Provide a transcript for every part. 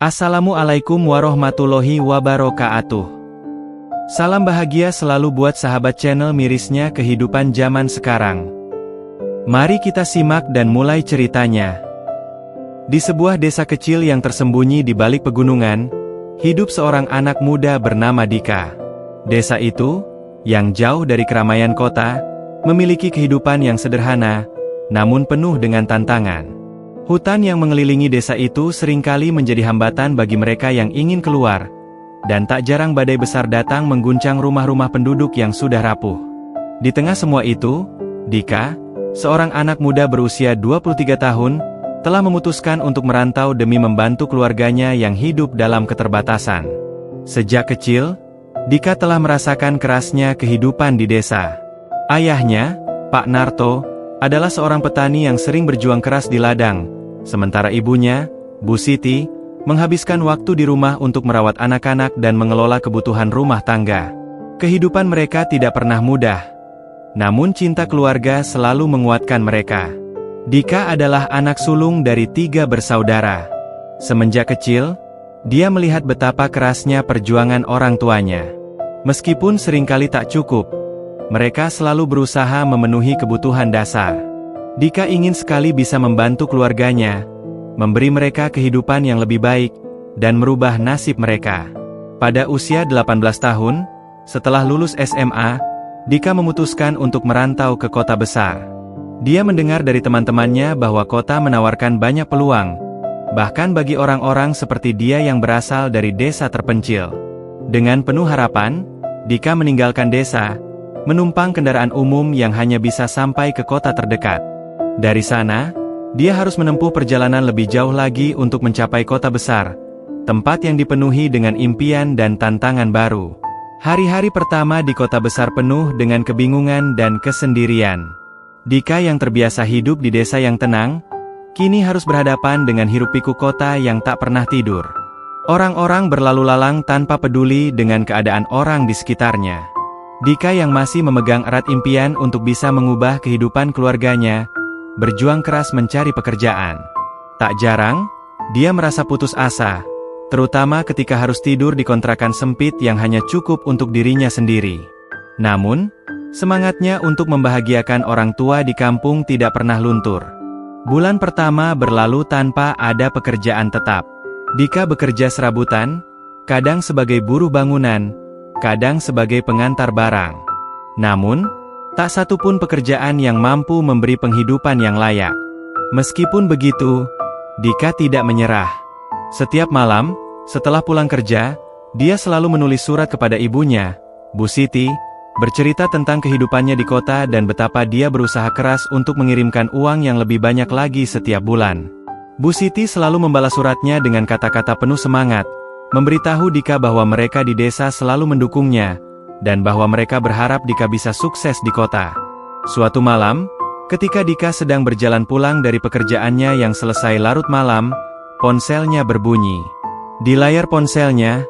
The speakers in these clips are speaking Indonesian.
Assalamualaikum warahmatullahi wabarakatuh. Salam bahagia selalu buat sahabat channel mirisnya kehidupan zaman sekarang. Mari kita simak dan mulai ceritanya. Di sebuah desa kecil yang tersembunyi di balik pegunungan, hidup seorang anak muda bernama Dika. Desa itu, yang jauh dari keramaian kota, memiliki kehidupan yang sederhana, namun penuh dengan tantangan. Hutan yang mengelilingi desa itu seringkali menjadi hambatan bagi mereka yang ingin keluar, dan tak jarang badai besar datang mengguncang rumah-rumah penduduk yang sudah rapuh. Di tengah semua itu, Dika, seorang anak muda berusia 23 tahun, telah memutuskan untuk merantau demi membantu keluarganya yang hidup dalam keterbatasan. Sejak kecil, Dika telah merasakan kerasnya kehidupan di desa. Ayahnya, Pak Narto, adalah seorang petani yang sering berjuang keras di ladang, sementara ibunya, Bu Siti, menghabiskan waktu di rumah untuk merawat anak-anak dan mengelola kebutuhan rumah tangga. Kehidupan mereka tidak pernah mudah, namun cinta keluarga selalu menguatkan mereka. Dika adalah anak sulung dari 3 bersaudara. Semenjak kecil, dia melihat betapa kerasnya perjuangan orang tuanya. Meskipun seringkali tak cukup, mereka selalu berusaha memenuhi kebutuhan dasar. Dika ingin sekali bisa membantu keluarganya, memberi mereka kehidupan yang lebih baik, dan merubah nasib mereka. Pada usia 18 tahun, setelah lulus SMA, Dika memutuskan untuk merantau ke kota besar. Dia mendengar dari teman-temannya bahwa kota menawarkan banyak peluang, bahkan bagi orang-orang seperti dia yang berasal dari desa terpencil. Dengan penuh harapan, Dika meninggalkan desa, menumpang kendaraan umum yang hanya bisa sampai ke kota terdekat. Dari sana, dia harus menempuh perjalanan lebih jauh lagi untuk mencapai kota besar, tempat yang dipenuhi dengan impian dan tantangan baru. Hari-hari pertama di kota besar penuh dengan kebingungan dan kesendirian. Dika yang terbiasa hidup di desa yang tenang, kini harus berhadapan dengan hiruk-pikuk kota yang tak pernah tidur. Orang-orang berlalu lalang tanpa peduli dengan keadaan orang di sekitarnya. Dika yang masih memegang erat impian untuk bisa mengubah kehidupan keluarganya, berjuang keras mencari pekerjaan. Tak jarang, dia merasa putus asa, terutama ketika harus tidur di kontrakan sempit yang hanya cukup untuk dirinya sendiri. Namun, semangatnya untuk membahagiakan orang tua di kampung tidak pernah luntur. Bulan pertama berlalu tanpa ada pekerjaan tetap. Dika bekerja serabutan, kadang sebagai buruh bangunan, kadang sebagai pengantar barang. Namun, tak satu pun pekerjaan yang mampu memberi penghidupan yang layak. Meskipun begitu, Dika tidak menyerah. Setiap malam, setelah pulang kerja, dia selalu menulis surat kepada ibunya, Bu Siti, bercerita tentang kehidupannya di kota dan betapa dia berusaha keras untuk mengirimkan uang yang lebih banyak lagi setiap bulan. Bu Siti selalu membalas suratnya dengan kata-kata penuh semangat, memberitahu Dika bahwa mereka di desa selalu mendukungnya, dan bahwa mereka berharap Dika bisa sukses di kota. Suatu malam, ketika Dika sedang berjalan pulang dari pekerjaannya yang selesai larut malam, ponselnya berbunyi. Di layar ponselnya,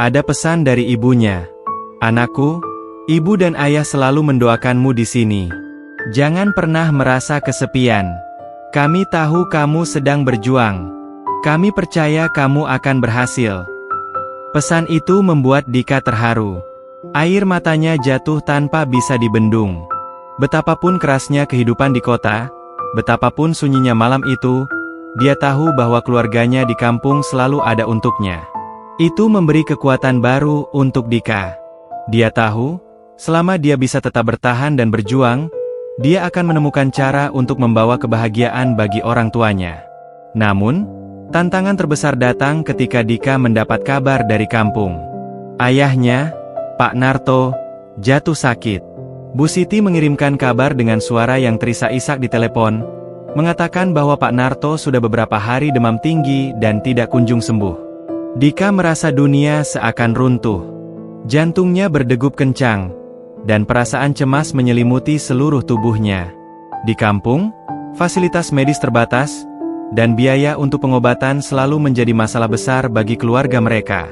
ada pesan dari ibunya. "Anakku, ibu dan ayah selalu mendoakanmu di sini. Jangan pernah merasa kesepian. Kami tahu kamu sedang berjuang. Kami percaya kamu akan berhasil." Pesan itu membuat Dika terharu. Air matanya jatuh tanpa bisa dibendung. Betapapun kerasnya kehidupan di kota, betapapun sunyinya malam itu, dia tahu bahwa keluarganya di kampung selalu ada untuknya. Itu memberi kekuatan baru untuk Dika. Dia tahu, selama dia bisa tetap bertahan dan berjuang, dia akan menemukan cara untuk membawa kebahagiaan bagi orang tuanya. Namun, tantangan terbesar datang ketika Dika mendapat kabar dari kampung. Ayahnya, Pak Narto, jatuh sakit. Bu Siti mengirimkan kabar dengan suara yang terisak-isak di telepon, mengatakan bahwa Pak Narto sudah beberapa hari demam tinggi dan tidak kunjung sembuh. Dika merasa dunia seakan runtuh. Jantungnya berdegup kencang, dan perasaan cemas menyelimuti seluruh tubuhnya. Di kampung, fasilitas medis terbatas, dan biaya untuk pengobatan selalu menjadi masalah besar bagi keluarga mereka.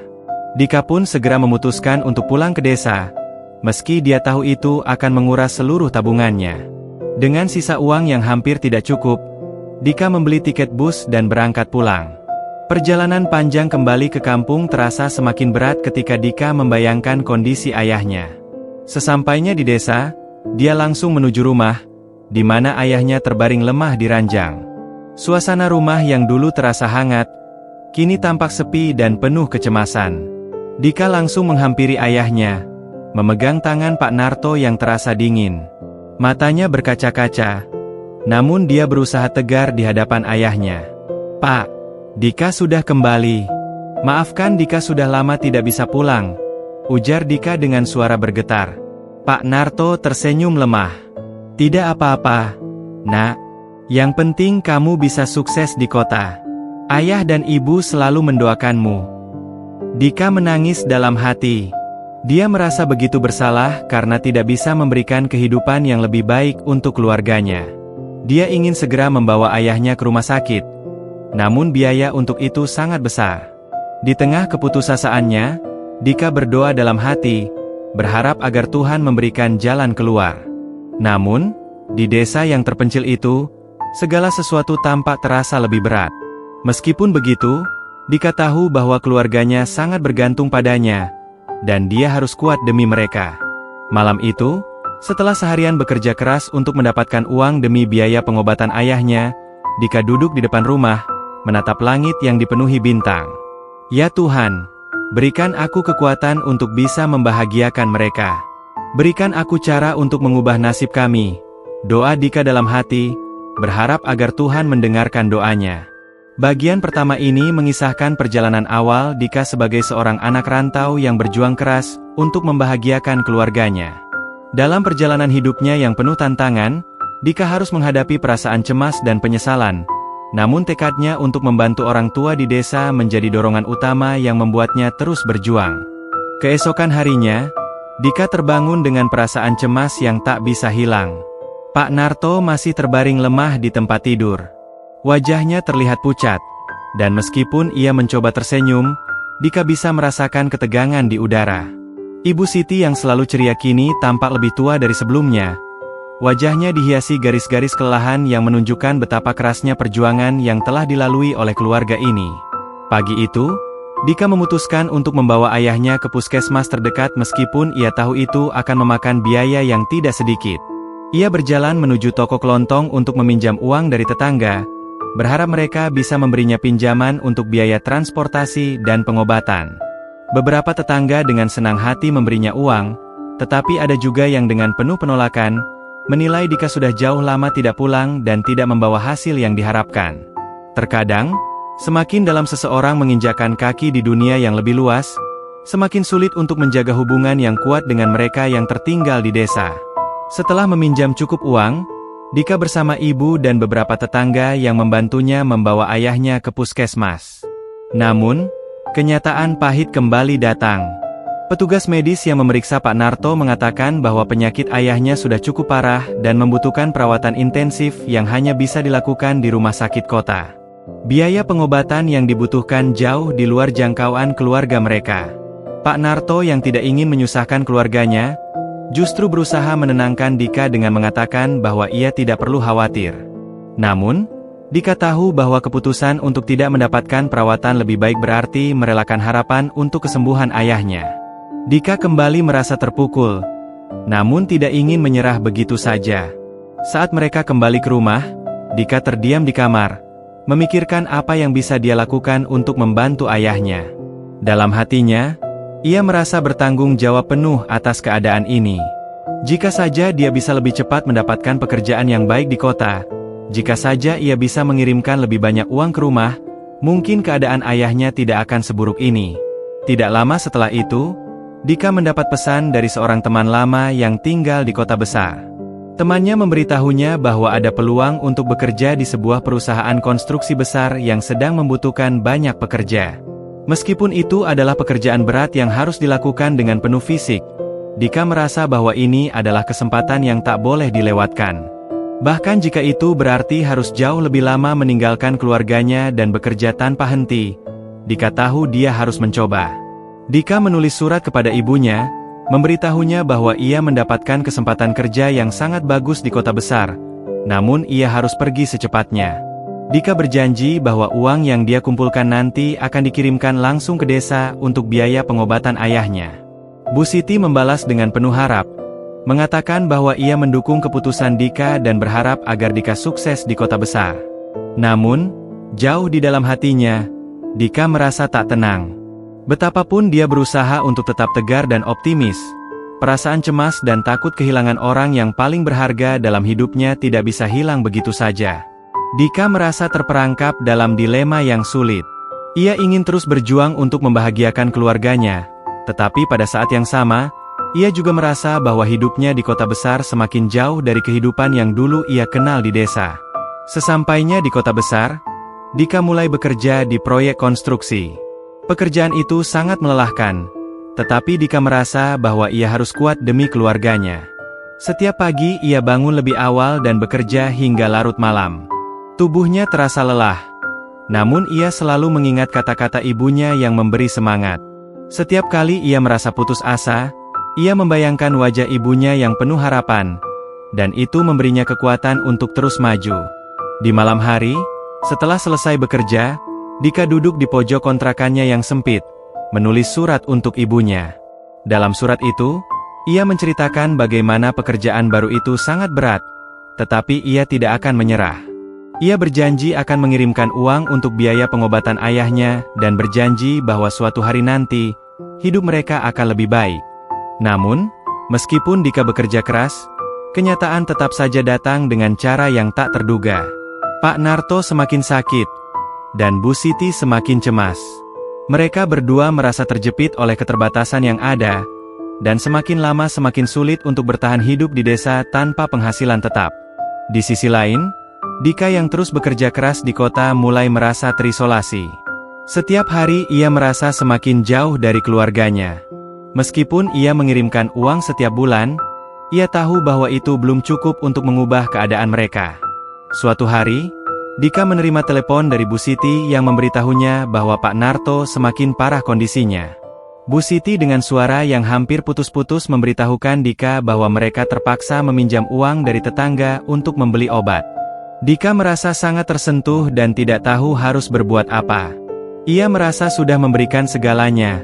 Dika pun segera memutuskan untuk pulang ke desa, meski dia tahu itu akan menguras seluruh tabungannya. Dengan sisa uang yang hampir tidak cukup, Dika membeli tiket bus dan berangkat pulang. Perjalanan panjang kembali ke kampung terasa semakin berat ketika Dika membayangkan kondisi ayahnya. Sesampainya di desa, dia langsung menuju rumah, di mana ayahnya terbaring lemah di ranjang. Suasana rumah yang dulu terasa hangat, kini tampak sepi dan penuh kecemasan. Dika langsung menghampiri ayahnya, memegang tangan Pak Narto yang terasa dingin. Matanya berkaca-kaca, namun dia berusaha tegar di hadapan ayahnya. "Pak, Dika sudah kembali. Maafkan Dika sudah lama tidak bisa pulang," ujar Dika dengan suara bergetar. Pak Narto tersenyum lemah. "Tidak apa-apa, Nak. Yang penting kamu bisa sukses di kota. Ayah dan ibu selalu mendoakanmu." Dika menangis dalam hati. Dia merasa begitu bersalah karena tidak bisa memberikan kehidupan yang lebih baik untuk keluarganya. Dia ingin segera membawa ayahnya ke rumah sakit, namun biaya untuk itu sangat besar. Di tengah keputusasaan-nya, Dika berdoa dalam hati, berharap agar Tuhan memberikan jalan keluar. Namun, di desa yang terpencil itu, segala sesuatu tampak terasa lebih berat. Meskipun begitu, Dika tahu bahwa keluarganya sangat bergantung padanya, dan dia harus kuat demi mereka. Malam itu, setelah seharian bekerja keras untuk mendapatkan uang demi biaya pengobatan ayahnya, Dika duduk di depan rumah, menatap langit yang dipenuhi bintang. "Ya Tuhan, berikan aku kekuatan untuk bisa membahagiakan mereka. Berikan aku cara untuk mengubah nasib kami," doa Dika dalam hati, berharap agar Tuhan mendengarkan doanya. Bagian pertama ini mengisahkan perjalanan awal Dika sebagai seorang anak rantau yang berjuang keras untuk membahagiakan keluarganya. Dalam perjalanan hidupnya yang penuh tantangan, Dika harus menghadapi perasaan cemas dan penyesalan. Namun tekadnya untuk membantu orang tua di desa menjadi dorongan utama yang membuatnya terus berjuang. Keesokan harinya, Dika terbangun dengan perasaan cemas yang tak bisa hilang. Pak Narto masih terbaring lemah di tempat tidur. Wajahnya terlihat pucat, dan meskipun ia mencoba tersenyum, Dika bisa merasakan ketegangan di udara. Ibu Siti yang selalu ceria kini tampak lebih tua dari sebelumnya. Wajahnya dihiasi garis-garis kelelahan yang menunjukkan betapa kerasnya perjuangan yang telah dilalui oleh keluarga ini. Pagi itu, Dika memutuskan untuk membawa ayahnya ke puskesmas terdekat meskipun ia tahu itu akan memakan biaya yang tidak sedikit. Ia berjalan menuju toko kelontong untuk meminjam uang dari tetangga, berharap mereka bisa memberinya pinjaman untuk biaya transportasi dan pengobatan. Beberapa tetangga dengan senang hati memberinya uang, tetapi ada juga yang dengan penuh penolakan, menilai Dika sudah jauh lama tidak pulang dan tidak membawa hasil yang diharapkan. Terkadang, semakin dalam seseorang menginjakkan kaki di dunia yang lebih luas, semakin sulit untuk menjaga hubungan yang kuat dengan mereka yang tertinggal di desa. Setelah meminjam cukup uang, Dika bersama ibu dan beberapa tetangga yang membantunya membawa ayahnya ke puskesmas. Namun, kenyataan pahit kembali datang. Petugas medis yang memeriksa Pak Narto mengatakan bahwa penyakit ayahnya sudah cukup parah dan membutuhkan perawatan intensif yang hanya bisa dilakukan di rumah sakit kota. Biaya pengobatan yang dibutuhkan jauh di luar jangkauan keluarga mereka. Pak Narto yang tidak ingin menyusahkan keluarganya, justru berusaha menenangkan Dika dengan mengatakan bahwa ia tidak perlu khawatir. Namun, Dika tahu bahwa keputusan untuk tidak mendapatkan perawatan lebih baik berarti merelakan harapan untuk kesembuhan ayahnya. Dika kembali merasa terpukul, namun tidak ingin menyerah begitu saja. Saat mereka kembali ke rumah, Dika terdiam di kamar, memikirkan apa yang bisa dia lakukan untuk membantu ayahnya. Dalam hatinya, ia merasa bertanggung jawab penuh atas keadaan ini. Jika saja dia bisa lebih cepat mendapatkan pekerjaan yang baik di kota, jika saja ia bisa mengirimkan lebih banyak uang ke rumah, mungkin keadaan ayahnya tidak akan seburuk ini. Tidak lama setelah itu, Dika mendapat pesan dari seorang teman lama yang tinggal di kota besar. Temannya memberitahunya bahwa ada peluang untuk bekerja di sebuah perusahaan konstruksi besar yang sedang membutuhkan banyak pekerja. Meskipun itu adalah pekerjaan berat yang harus dilakukan dengan penuh fisik, Dika merasa bahwa ini adalah kesempatan yang tak boleh dilewatkan. Bahkan jika itu berarti harus jauh lebih lama meninggalkan keluarganya dan bekerja tanpa henti, Dika tahu dia harus mencoba. Dika menulis surat kepada ibunya, memberitahunya bahwa ia mendapatkan kesempatan kerja yang sangat bagus di kota besar, namun ia harus pergi secepatnya. Dika berjanji bahwa uang yang dia kumpulkan nanti akan dikirimkan langsung ke desa untuk biaya pengobatan ayahnya. Bu Siti membalas dengan penuh harap, mengatakan bahwa ia mendukung keputusan Dika dan berharap agar Dika sukses di kota besar. Namun, jauh di dalam hatinya, Dika merasa tak tenang. Betapapun dia berusaha untuk tetap tegar dan optimis, perasaan cemas dan takut kehilangan orang yang paling berharga dalam hidupnya tidak bisa hilang begitu saja. Dika merasa terperangkap dalam dilema yang sulit. Ia ingin terus berjuang untuk membahagiakan keluarganya, tetapi pada saat yang sama, ia juga merasa bahwa hidupnya di kota besar semakin jauh dari kehidupan yang dulu ia kenal di desa. Sesampainya di kota besar, Dika mulai bekerja di proyek konstruksi. Pekerjaan itu sangat melelahkan, tetapi Dika merasa bahwa ia harus kuat demi keluarganya. Setiap pagi ia bangun lebih awal dan bekerja hingga larut malam. Tubuhnya terasa lelah, namun ia selalu mengingat kata-kata ibunya yang memberi semangat. Setiap kali ia merasa putus asa, ia membayangkan wajah ibunya yang penuh harapan, dan itu memberinya kekuatan untuk terus maju. Di malam hari, setelah selesai bekerja, Dika duduk di pojok kontrakannya yang sempit, menulis surat untuk ibunya. Dalam surat itu, ia menceritakan bagaimana pekerjaan baru itu sangat berat, tetapi ia tidak akan menyerah. Ia berjanji akan mengirimkan uang untuk biaya pengobatan ayahnya, dan berjanji bahwa suatu hari nanti, hidup mereka akan lebih baik. Namun, meskipun Dika bekerja keras, kenyataan tetap saja datang dengan cara yang tak terduga. Pak Narto semakin sakit, dan Bu Siti semakin cemas. Mereka berdua merasa terjepit oleh keterbatasan yang ada, dan semakin lama semakin sulit untuk bertahan hidup di desa tanpa penghasilan tetap. Di sisi lain, Dika yang terus bekerja keras di kota mulai merasa terisolasi. Setiap hari ia merasa semakin jauh dari keluarganya. Meskipun ia mengirimkan uang setiap bulan, ia tahu bahwa itu belum cukup untuk mengubah keadaan mereka. Suatu hari, Dika menerima telepon dari Bu Siti yang memberitahunya bahwa Pak Narto semakin parah kondisinya. Bu Siti dengan suara yang hampir putus-putus memberitahukan Dika bahwa mereka terpaksa meminjam uang dari tetangga untuk membeli obat. Dika merasa sangat tersentuh dan tidak tahu harus berbuat apa. Ia merasa sudah memberikan segalanya,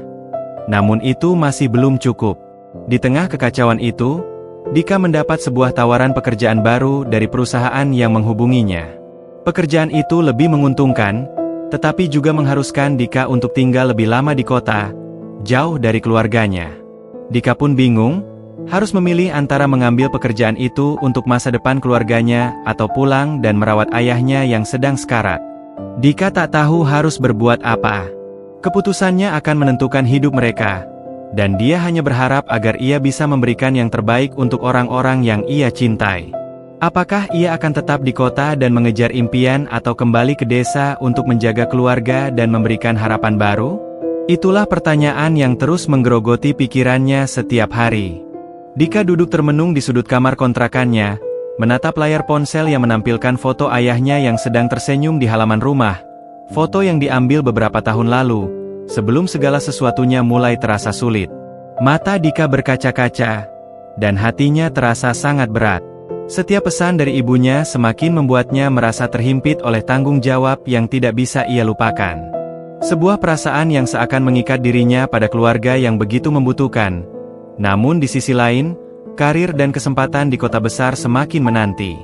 namun itu masih belum cukup. Di tengah kekacauan itu, Dika mendapat sebuah tawaran pekerjaan baru dari perusahaan yang menghubunginya. Pekerjaan itu lebih menguntungkan, tetapi juga mengharuskan Dika untuk tinggal lebih lama di kota, jauh dari keluarganya. Dika pun bingung, harus memilih antara mengambil pekerjaan itu untuk masa depan keluarganya, atau pulang dan merawat ayahnya yang sedang sekarat. Dika tak tahu harus berbuat apa. Keputusannya akan menentukan hidup mereka, dan dia hanya berharap agar ia bisa memberikan yang terbaik untuk orang-orang yang ia cintai. Apakah ia akan tetap di kota dan mengejar impian atau kembali ke desa untuk menjaga keluarga dan memberikan harapan baru? Itulah pertanyaan yang terus menggerogoti pikirannya setiap hari. Dika duduk termenung di sudut kamar kontrakannya, menatap layar ponsel yang menampilkan foto ayahnya yang sedang tersenyum di halaman rumah. Foto yang diambil beberapa tahun lalu, sebelum segala sesuatunya mulai terasa sulit. Mata Dika berkaca-kaca, dan hatinya terasa sangat berat. Setiap pesan dari ibunya semakin membuatnya merasa terhimpit oleh tanggung jawab yang tidak bisa ia lupakan. Sebuah perasaan yang seakan mengikat dirinya pada keluarga yang begitu membutuhkan. Namun di sisi lain, karir dan kesempatan di kota besar semakin menanti.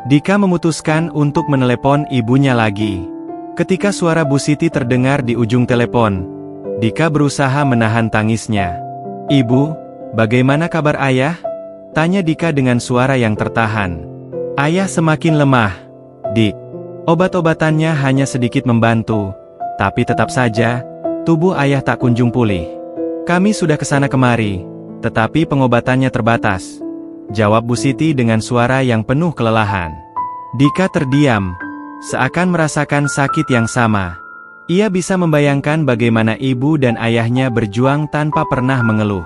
Dika memutuskan untuk menelepon ibunya lagi. Ketika suara Bu Siti terdengar di ujung telepon, Dika berusaha menahan tangisnya. "Ibu, bagaimana kabar ayah?" tanya Dika dengan suara yang tertahan. "Ayah semakin lemah, Dik. Obat-obatannya hanya sedikit membantu, tapi tetap saja, tubuh ayah tak kunjung pulih. Kami sudah kesana kemari, tetapi pengobatannya terbatas," jawab Bu Siti dengan suara yang penuh kelelahan. Dika terdiam, seakan merasakan sakit yang sama. Ia bisa membayangkan bagaimana ibu dan ayahnya berjuang tanpa pernah mengeluh.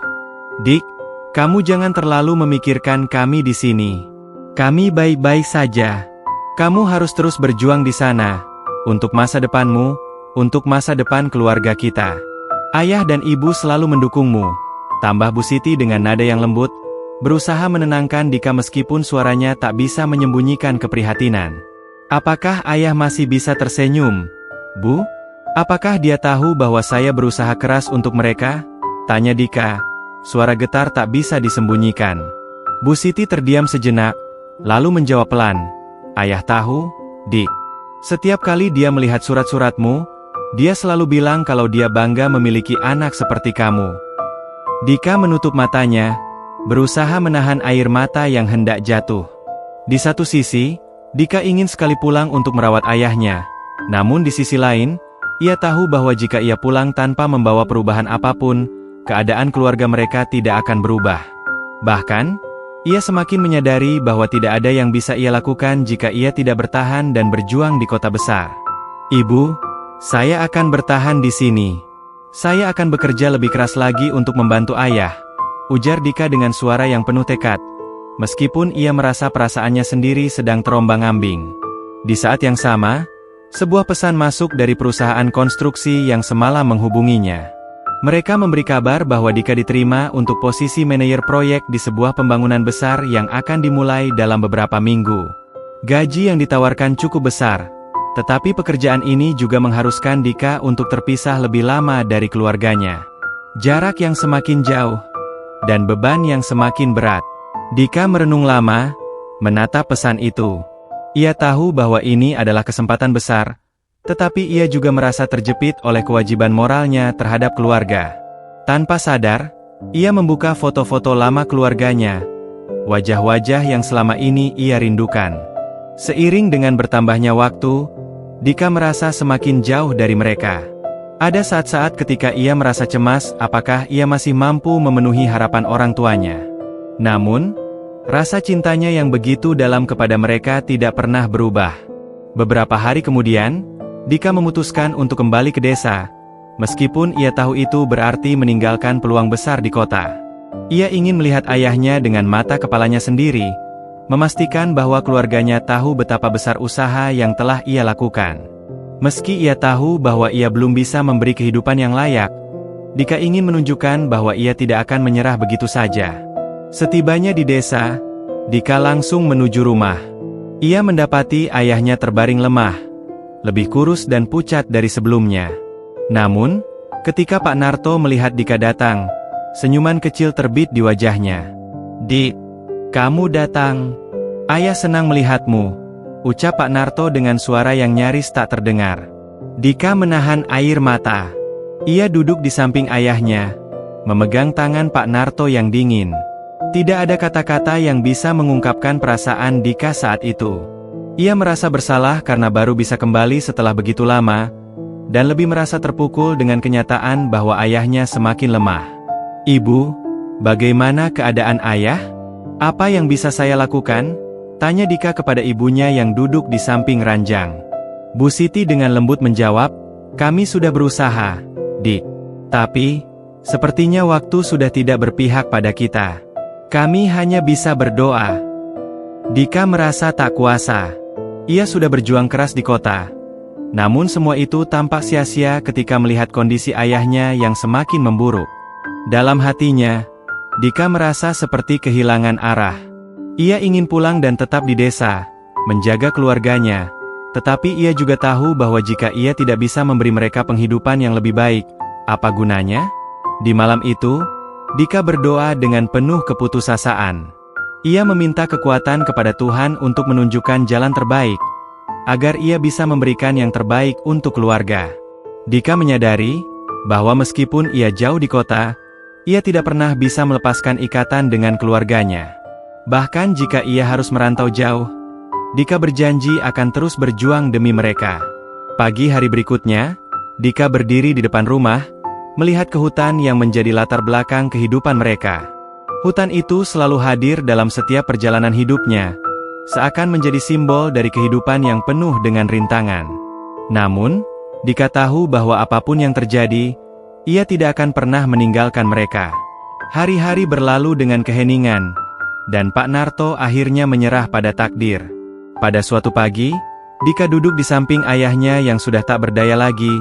"Dik, kamu jangan terlalu memikirkan kami di sini. Kami baik-baik saja. Kamu harus terus berjuang di sana, untuk masa depanmu, untuk masa depan keluarga kita. Ayah dan ibu selalu mendukungmu," tambah Bu Siti dengan nada yang lembut, berusaha menenangkan Dika meskipun suaranya tak bisa menyembunyikan keprihatinan. Apakah ayah masih bisa tersenyum? Bu? Apakah dia tahu bahwa saya berusaha keras untuk mereka? Tanya Dika. Suara getar tak bisa disembunyikan. Bu Siti terdiam sejenak, lalu menjawab pelan. Ayah tahu, Dik. Setiap kali dia melihat surat-suratmu, dia selalu bilang kalau dia bangga memiliki anak seperti kamu. Dika menutup matanya, berusaha menahan air mata yang hendak jatuh. Di satu sisi, Dika ingin sekali pulang untuk merawat ayahnya. Namun di sisi lain, ia tahu bahwa jika ia pulang tanpa membawa perubahan apapun, keadaan keluarga mereka tidak akan berubah. Bahkan, ia semakin menyadari bahwa tidak ada yang bisa ia lakukan jika ia tidak bertahan dan berjuang di kota besar. Ibu, saya akan bertahan di sini. Saya akan bekerja lebih keras lagi untuk membantu ayah, ujar Dika dengan suara yang penuh tekad. Meskipun ia merasa perasaannya sendiri sedang terombang-ambing. Di saat yang sama, sebuah pesan masuk dari perusahaan konstruksi yang semalam menghubunginya. Mereka memberi kabar bahwa Dika diterima untuk posisi manajer proyek di sebuah pembangunan besar yang akan dimulai dalam beberapa minggu. Gaji yang ditawarkan cukup besar, tetapi pekerjaan ini juga mengharuskan Dika untuk terpisah lebih lama dari keluarganya. Jarak yang semakin jauh, dan beban yang semakin berat. Dika merenung lama, menatap pesan itu. Ia tahu bahwa ini adalah kesempatan besar, tetapi ia juga merasa terjepit oleh kewajiban moralnya terhadap keluarga. Tanpa sadar, ia membuka foto-foto lama keluarganya, wajah-wajah yang selama ini ia rindukan. Seiring dengan bertambahnya waktu, Dika merasa semakin jauh dari mereka. Ada saat-saat ketika ia merasa cemas apakah ia masih mampu memenuhi harapan orang tuanya. Namun, rasa cintanya yang begitu dalam kepada mereka tidak pernah berubah. Beberapa hari kemudian, Dika memutuskan untuk kembali ke desa, meskipun ia tahu itu berarti meninggalkan peluang besar di kota. Ia ingin melihat ayahnya dengan mata kepalanya sendiri, memastikan bahwa keluarganya tahu betapa besar usaha yang telah ia lakukan. Meski ia tahu bahwa ia belum bisa memberi kehidupan yang layak, Dika ingin menunjukkan bahwa ia tidak akan menyerah begitu saja. Setibanya di desa, Dika langsung menuju rumah. Ia mendapati ayahnya terbaring lemah, lebih kurus dan pucat dari sebelumnya. Namun, ketika Pak Narto melihat Dika datang, senyuman kecil terbit di wajahnya. "Dik, kamu datang. Ayah senang melihatmu," ucap Pak Narto dengan suara yang nyaris tak terdengar. Dika menahan air mata. Ia duduk di samping ayahnya, memegang tangan Pak Narto yang dingin. Tidak ada kata-kata yang bisa mengungkapkan perasaan Dika saat itu. Ia merasa bersalah karena baru bisa kembali setelah begitu lama, dan lebih merasa terpukul dengan kenyataan bahwa ayahnya semakin lemah. "Ibu, bagaimana keadaan ayah? Apa yang bisa saya lakukan?" tanya Dika kepada ibunya yang duduk di samping ranjang. Bu Siti dengan lembut menjawab, "Kami sudah berusaha, Dik. Tapi, sepertinya waktu sudah tidak berpihak pada kita. Kami hanya bisa berdoa." Dika merasa tak kuasa. Ia sudah berjuang keras di kota. Namun semua itu tampak sia-sia ketika melihat kondisi ayahnya yang semakin memburuk. Dalam hatinya, Dika merasa seperti kehilangan arah. Ia ingin pulang dan tetap di desa, menjaga keluarganya. Tetapi ia juga tahu bahwa jika ia tidak bisa memberi mereka penghidupan yang lebih baik, apa gunanya? Di malam itu, Dika berdoa dengan penuh keputusasaan. Ia meminta kekuatan kepada Tuhan untuk menunjukkan jalan terbaik, agar ia bisa memberikan yang terbaik untuk keluarga. Dika menyadari bahwa meskipun ia jauh di kota, ia tidak pernah bisa melepaskan ikatan dengan keluarganya. Bahkan jika ia harus merantau jauh, Dika berjanji akan terus berjuang demi mereka. Pagi hari berikutnya, Dika berdiri di depan rumah, melihat ke hutan yang menjadi latar belakang kehidupan mereka. Hutan itu selalu hadir dalam setiap perjalanan hidupnya, seakan menjadi simbol dari kehidupan yang penuh dengan rintangan. Namun, Dika tahu bahwa apapun yang terjadi, ia tidak akan pernah meninggalkan mereka. Hari-hari berlalu dengan keheningan, dan Pak Narto akhirnya menyerah pada takdir. Pada suatu pagi, Dika duduk di samping ayahnya yang sudah tak berdaya lagi,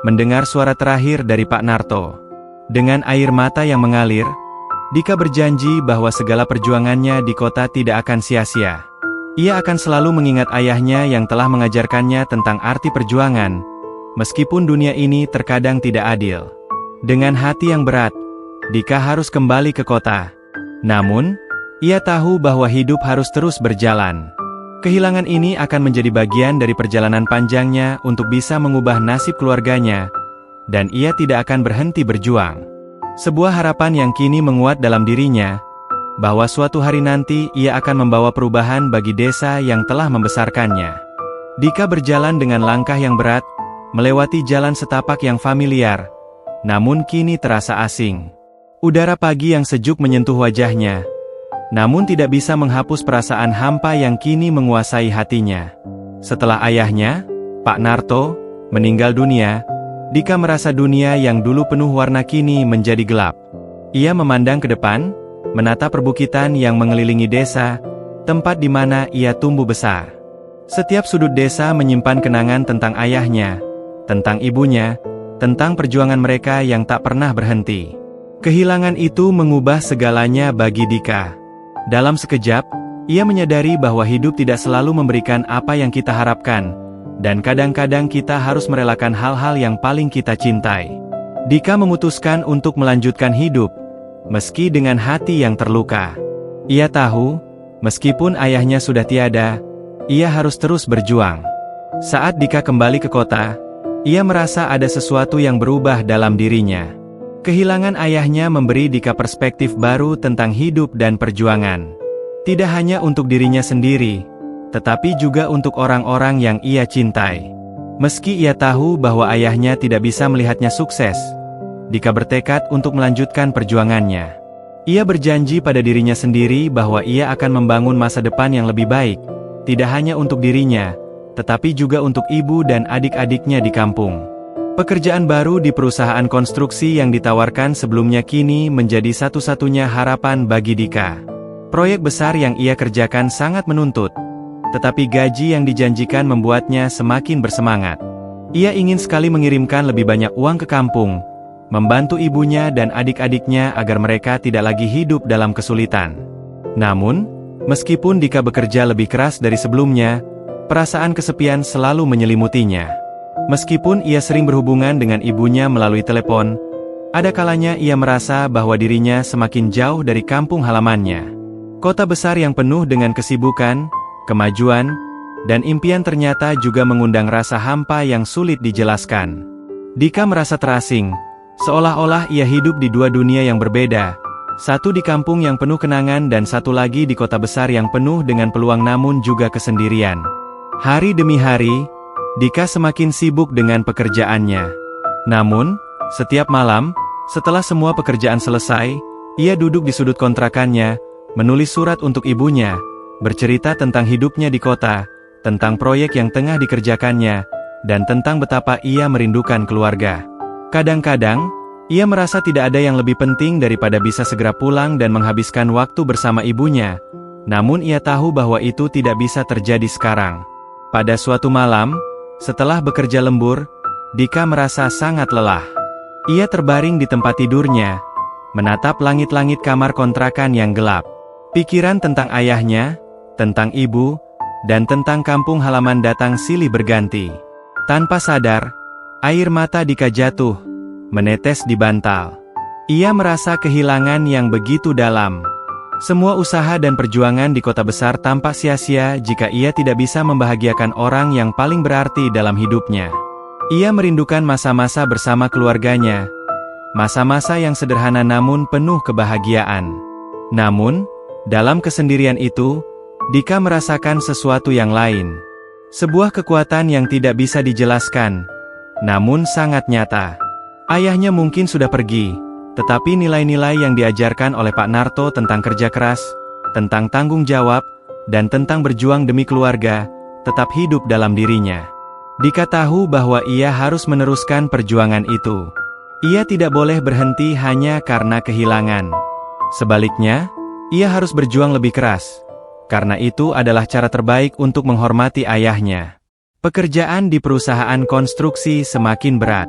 mendengar suara terakhir dari Pak Narto. Dengan air mata yang mengalir, Dika berjanji bahwa segala perjuangannya di kota tidak akan sia-sia. Ia akan selalu mengingat ayahnya yang telah mengajarkannya tentang arti perjuangan, meskipun dunia ini terkadang tidak adil. Dengan hati yang berat, Dika harus kembali ke kota. Namun, ia tahu bahwa hidup harus terus berjalan. Kehilangan ini akan menjadi bagian dari perjalanan panjangnya untuk bisa mengubah nasib keluarganya, dan ia tidak akan berhenti berjuang. Sebuah harapan yang kini menguat dalam dirinya, bahwa suatu hari nanti ia akan membawa perubahan bagi desa yang telah membesarkannya. Dika berjalan dengan langkah yang berat, melewati jalan setapak yang familiar, namun kini terasa asing. Udara pagi yang sejuk menyentuh wajahnya, namun tidak bisa menghapus perasaan hampa yang kini menguasai hatinya. Setelah ayahnya, Pak Narto, meninggal dunia, Dika merasa dunia yang dulu penuh warna kini menjadi gelap. Ia memandang ke depan, menatap perbukitan yang mengelilingi desa, tempat di mana ia tumbuh besar. Setiap sudut desa menyimpan kenangan tentang ayahnya, tentang ibunya, tentang perjuangan mereka yang tak pernah berhenti. Kehilangan itu mengubah segalanya bagi Dika. Dalam sekejap, ia menyadari bahwa hidup tidak selalu memberikan apa yang kita harapkan, dan kadang-kadang kita harus merelakan hal-hal yang paling kita cintai. Dika memutuskan untuk melanjutkan hidup, meski dengan hati yang terluka. Ia tahu, meskipun ayahnya sudah tiada, ia harus terus berjuang. Saat Dika kembali ke kota, ia merasa ada sesuatu yang berubah dalam dirinya. Kehilangan ayahnya memberi Dika perspektif baru tentang hidup dan perjuangan. Tidak hanya untuk dirinya sendiri, tetapi juga untuk orang-orang yang ia cintai. Meski ia tahu bahwa ayahnya tidak bisa melihatnya sukses, Dika bertekad untuk melanjutkan perjuangannya. Ia berjanji pada dirinya sendiri bahwa ia akan membangun masa depan yang lebih baik, tidak hanya untuk dirinya, tetapi juga untuk ibu dan adik-adiknya di kampung. Pekerjaan baru di perusahaan konstruksi yang ditawarkan sebelumnya kini menjadi satu-satunya harapan bagi Dika. Proyek besar yang ia kerjakan sangat menuntut, tetapi gaji yang dijanjikan membuatnya semakin bersemangat. Ia ingin sekali mengirimkan lebih banyak uang ke kampung, membantu ibunya dan adik-adiknya agar mereka tidak lagi hidup dalam kesulitan. Namun, meskipun Dika bekerja lebih keras dari sebelumnya, perasaan kesepian selalu menyelimutinya. Meskipun ia sering berhubungan dengan ibunya melalui telepon, ada kalanya ia merasa bahwa dirinya semakin jauh dari kampung halamannya. Kota besar yang penuh dengan kesibukan, kemajuan, dan impian ternyata juga mengundang rasa hampa yang sulit dijelaskan. Dika merasa terasing, seolah-olah ia hidup di dua dunia yang berbeda, satu di kampung yang penuh kenangan dan satu lagi di kota besar yang penuh dengan peluang namun juga kesendirian. Hari demi hari, Dika semakin sibuk dengan pekerjaannya. Namun, setiap malam, setelah semua pekerjaan selesai, ia duduk di sudut kontrakannya, menulis surat untuk ibunya, bercerita tentang hidupnya di kota, tentang proyek yang tengah dikerjakannya, dan tentang betapa ia merindukan keluarga. Kadang-kadang, ia merasa tidak ada yang lebih penting daripada bisa segera pulang dan menghabiskan waktu bersama ibunya, namun ia tahu bahwa itu tidak bisa terjadi sekarang. Pada suatu malam, setelah bekerja lembur, Dika merasa sangat lelah. Ia terbaring di tempat tidurnya, menatap langit-langit kamar kontrakan yang gelap. Pikiran tentang ayahnya, tentang ibu, dan tentang kampung halaman datang silih berganti. Tanpa sadar, air mata Dika jatuh, menetes di bantal. Ia merasa kehilangan yang begitu dalam. Semua usaha dan perjuangan di kota besar tampak sia-sia jika ia tidak bisa membahagiakan orang yang paling berarti dalam hidupnya. Ia merindukan masa-masa bersama keluarganya, masa-masa yang sederhana namun penuh kebahagiaan. Namun, dalam kesendirian itu, Dika merasakan sesuatu yang lain. Sebuah kekuatan yang tidak bisa dijelaskan, namun sangat nyata. Ayahnya mungkin sudah pergi, tetapi nilai-nilai yang diajarkan oleh Pak Narto tentang kerja keras, tentang tanggung jawab, dan tentang berjuang demi keluarga, tetap hidup dalam dirinya. Dika tahu bahwa ia harus meneruskan perjuangan itu. Ia tidak boleh berhenti hanya karena kehilangan. Sebaliknya, ia harus berjuang lebih keras, karena itu adalah cara terbaik untuk menghormati ayahnya. Pekerjaan di perusahaan konstruksi semakin berat.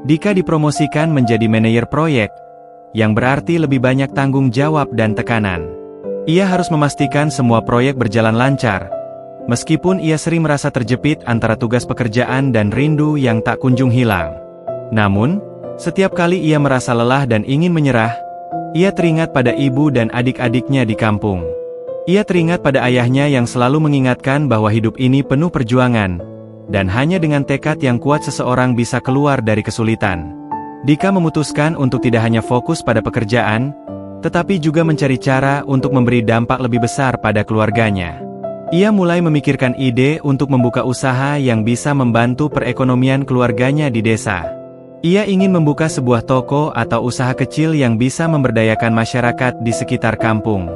Dika dipromosikan menjadi manajer proyek, yang berarti lebih banyak tanggung jawab dan tekanan. Ia harus memastikan semua proyek berjalan lancar, Meskipun ia sering merasa terjepit antara tugas pekerjaan dan rindu yang tak kunjung hilang. Namun, setiap kali ia merasa lelah dan ingin menyerah, ia teringat pada ibu dan adik-adiknya di kampung. Ia teringat pada ayahnya yang selalu mengingatkan bahwa hidup ini penuh perjuangan, dan hanya dengan tekad yang kuat seseorang bisa keluar dari kesulitan. Dika memutuskan untuk tidak hanya fokus pada pekerjaan, tetapi juga mencari cara untuk memberi dampak lebih besar pada keluarganya. Ia mulai memikirkan ide untuk membuka usaha yang bisa membantu perekonomian keluarganya di desa. Ia ingin membuka sebuah toko atau usaha kecil yang bisa memberdayakan masyarakat di sekitar kampung.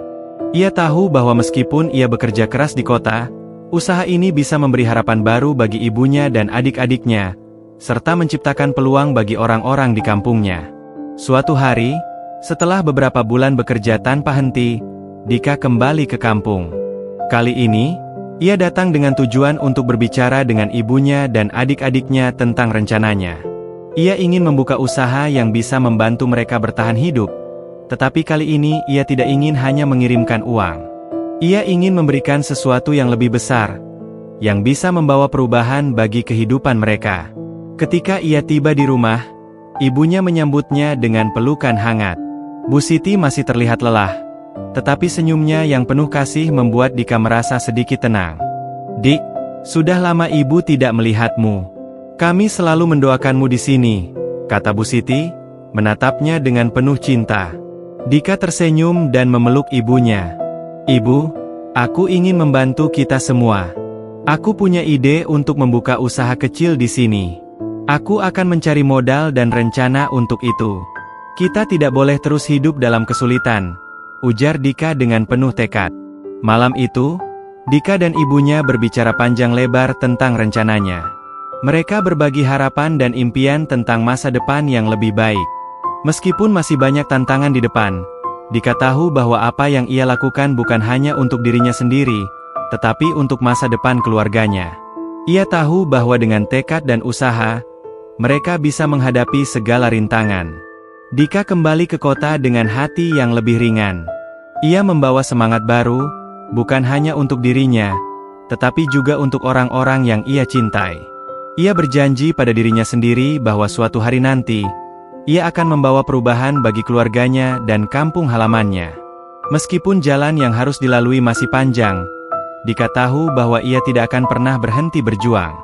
Ia tahu bahwa meskipun ia bekerja keras di kota, usaha ini bisa memberi harapan baru bagi ibunya dan adik-adiknya, serta menciptakan peluang bagi orang-orang di kampungnya. Suatu hari, setelah beberapa bulan bekerja tanpa henti, Dika kembali ke kampung. Kali ini, ia datang dengan tujuan untuk berbicara dengan ibunya dan adik-adiknya tentang rencananya. Ia ingin membuka usaha yang bisa membantu mereka bertahan hidup, tetapi kali ini ia tidak ingin hanya mengirimkan uang. Ia ingin memberikan sesuatu yang lebih besar, yang bisa membawa perubahan bagi kehidupan mereka. Ketika ia tiba di rumah, ibunya menyambutnya dengan pelukan hangat. Bu Siti masih terlihat lelah, tetapi senyumnya yang penuh kasih membuat Dika merasa sedikit tenang. "Dik, sudah lama ibu tidak melihatmu. Kami selalu mendoakanmu di sini," kata Bu Siti, menatapnya dengan penuh cinta. Dika tersenyum dan memeluk ibunya. "Ibu, aku ingin membantu kita semua. Aku punya ide untuk membuka usaha kecil di sini. Aku akan mencari modal dan rencana untuk itu. Kita tidak boleh terus hidup dalam kesulitan," ujar Dika dengan penuh tekad. Malam itu, Dika dan ibunya berbicara panjang lebar tentang rencananya. Mereka berbagi harapan dan impian tentang masa depan yang lebih baik. Meskipun masih banyak tantangan di depan, Dika tahu bahwa apa yang ia lakukan bukan hanya untuk dirinya sendiri, tetapi untuk masa depan keluarganya. Ia tahu bahwa dengan tekad dan usaha, mereka bisa menghadapi segala rintangan. Dika kembali ke kota dengan hati yang lebih ringan. Ia membawa semangat baru, bukan hanya untuk dirinya, tetapi juga untuk orang-orang yang ia cintai. Ia berjanji pada dirinya sendiri bahwa suatu hari nanti, ia akan membawa perubahan bagi keluarganya dan kampung halamannya. Meskipun jalan yang harus dilalui masih panjang, Dika tahu bahwa ia tidak akan pernah berhenti berjuang.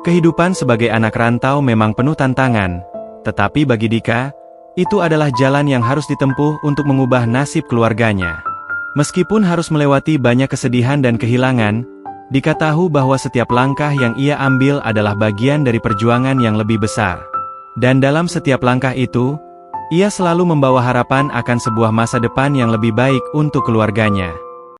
Kehidupan sebagai anak rantau memang penuh tantangan, tetapi bagi Dika, itu adalah jalan yang harus ditempuh untuk mengubah nasib keluarganya. Meskipun harus melewati banyak kesedihan dan kehilangan, Dika tahu bahwa setiap langkah yang ia ambil adalah bagian dari perjuangan yang lebih besar. Dan dalam setiap langkah itu, ia selalu membawa harapan akan sebuah masa depan yang lebih baik untuk keluarganya.